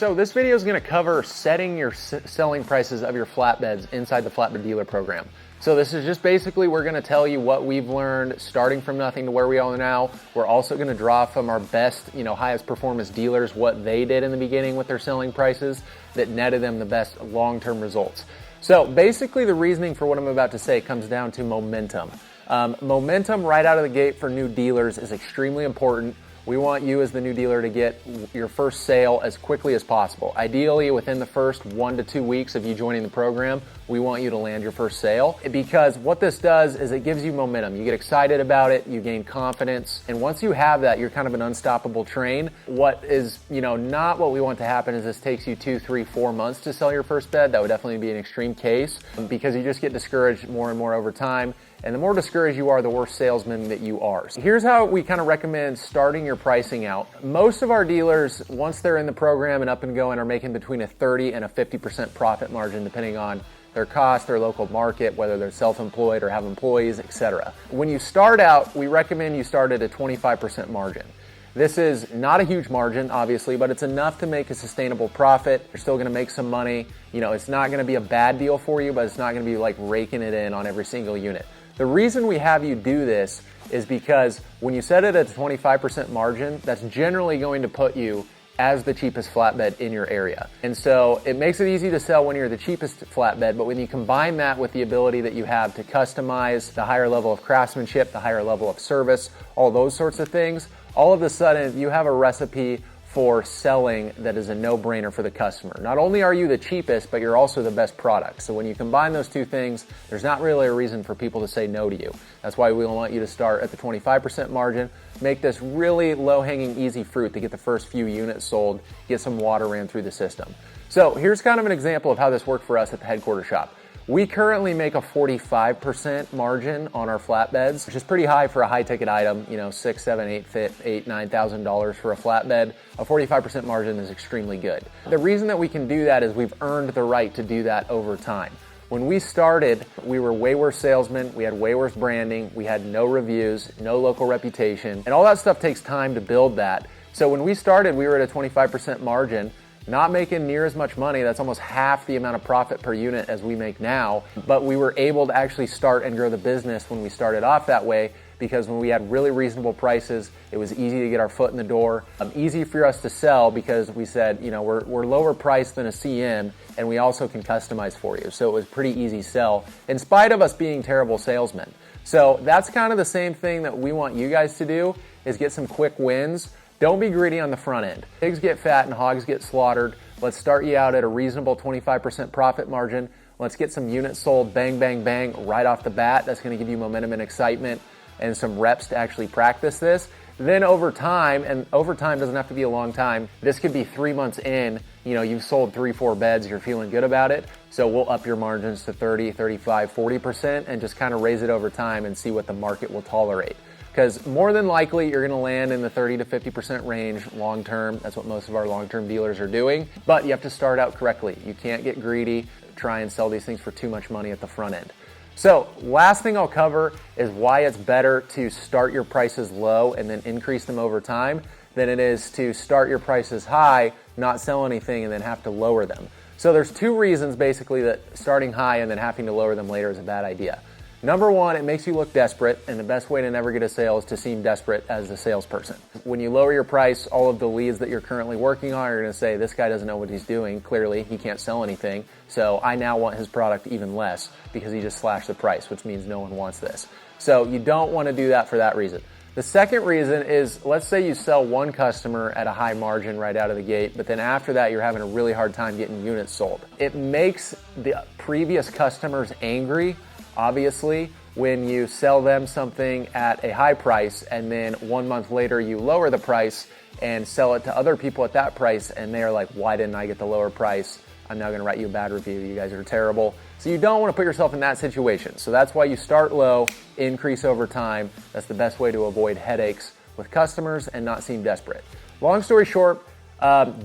So this video is going to cover setting your selling prices of your flatbeds inside the Flatbed Dealer Program. So this is just basically, we're going to tell you what we've learned starting from nothing to where we are now. We're also going to draw from our best, highest performance dealers, what they did in the beginning with their selling prices that netted them the best long-term results. So basically the reasoning for what I'm about to say comes down to momentum. Momentum right out of the gate for new dealers is extremely important. We want you as the new dealer to get your first sale as quickly as possible. Ideally, within the first 1 to 2 weeks of you joining the program, we want you to land your first sale, because what this does is it gives you momentum. You get excited about it, you gain confidence, and once you have that, you're kind of an unstoppable train. What is, not what we want to happen is this takes you 2, 3, 4 months to sell your first bed. That would definitely be an extreme case, because you just get discouraged more and more over time. And the more discouraged you are, the worse salesman that you are. So here's how we kind of recommend starting your pricing out. Most of our dealers, once they're in the program and up and going, are making between a 30 and a 50% profit margin, depending on their cost, their local market, whether they're self-employed or have employees, etc. When you start out, we recommend you start at a 25% margin. This is not a huge margin, obviously, but it's enough to make a sustainable profit. You're still gonna make some money. It's not gonna be a bad deal for you, but it's not gonna be like raking it in on every single unit. The reason we have you do this is because when you set it at a 25% margin, that's generally going to put you as the cheapest flatbed in your area. And so it makes it easy to sell when you're the cheapest flatbed, but when you combine that with the ability that you have to customize, the higher level of craftsmanship, the higher level of service, all those sorts of things, all of a sudden you have a recipe for selling that is a no-brainer for the customer. Not only are you the cheapest, but you're also the best product. So when you combine those two things, there's not really a reason for people to say no to you. That's why we want you to start at the 25% margin, make this really low-hanging, easy fruit to get the first few units sold, get some water ran through the system. So here's kind of an example of how this worked for us at the headquarters shop. We currently make a 45% margin on our flatbeds, which is pretty high for a high-ticket item, $6,000, $7,000, $8,000, $9,000 for a flatbed. A 45% margin is extremely good. The reason that we can do that is we've earned the right to do that over time. When we started, we were way worse salesmen, we had way worse branding, we had no reviews, no local reputation, and all that stuff takes time to build that. So when we started, we were at a 25% margin, not making near as much money. That's almost half the amount of profit per unit as we make now, but we were able to actually start and grow the business when we started off that way, because when we had really reasonable prices, it was easy to get our foot in the door, easy for us to sell, because we said, we're lower priced than a CM, and we also can customize for you. So it was pretty easy sell, in spite of us being terrible salesmen. So that's kind of the same thing that we want you guys to do, is get some quick wins. Don't be greedy on the front end. Pigs get fat and hogs get slaughtered. Let's start you out at a reasonable 25% profit margin. Let's get some units sold, bang, bang, bang, right off the bat. That's gonna give you momentum and excitement and some reps to actually practice this. Then over time, and over time doesn't have to be a long time, this could be 3 months in, you've sold 3, 4 beds, you're feeling good about it. So we'll up your margins to 30, 35, 40% and just kind of raise it over time and see what the market will tolerate. Because more than likely, you're gonna land in the 30 to 50% range long-term. That's what most of our long-term dealers are doing. But you have to start out correctly. You can't get greedy, try and sell these things for too much money at the front end. So last thing I'll cover is why it's better to start your prices low and then increase them over time than it is to start your prices high, not sell anything, and then have to lower them. So there's 2 reasons basically that starting high and then having to lower them later is a bad idea. Number one, it makes you look desperate, and the best way to never get a sale is to seem desperate as a salesperson. When you lower your price, all of the leads that you're currently working on are gonna say, this guy doesn't know what he's doing, clearly he can't sell anything, so I now want his product even less because he just slashed the price, which means no one wants this. So you don't wanna do that for that reason. The second reason is, let's say you sell one customer at a high margin right out of the gate, but then after that you're having a really hard time getting units sold. It makes the previous customers angry, obviously, when you sell them something at a high price and then 1 month later you lower the price and sell it to other people at that price, and they're like, why didn't I get the lower price? I'm now gonna write you a bad review, you guys are terrible. So you don't wanna put yourself in that situation. So that's why you start low, increase over time. That's the best way to avoid headaches with customers and not seem desperate. Long story short,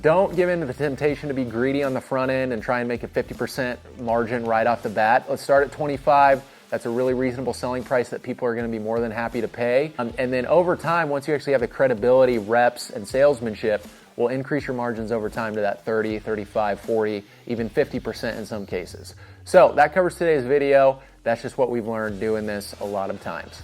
don't give in to the temptation to be greedy on the front end and try and make a 50% margin right off the bat. Let's start at 25, That's a really reasonable selling price that people are going to be more than happy to pay. And then over time, once you actually have the credibility, reps, and salesmanship, will increase your margins over time to that 30, 35, 40, even 50% in some cases. So that covers today's video. That's just what we've learned doing this a lot of times.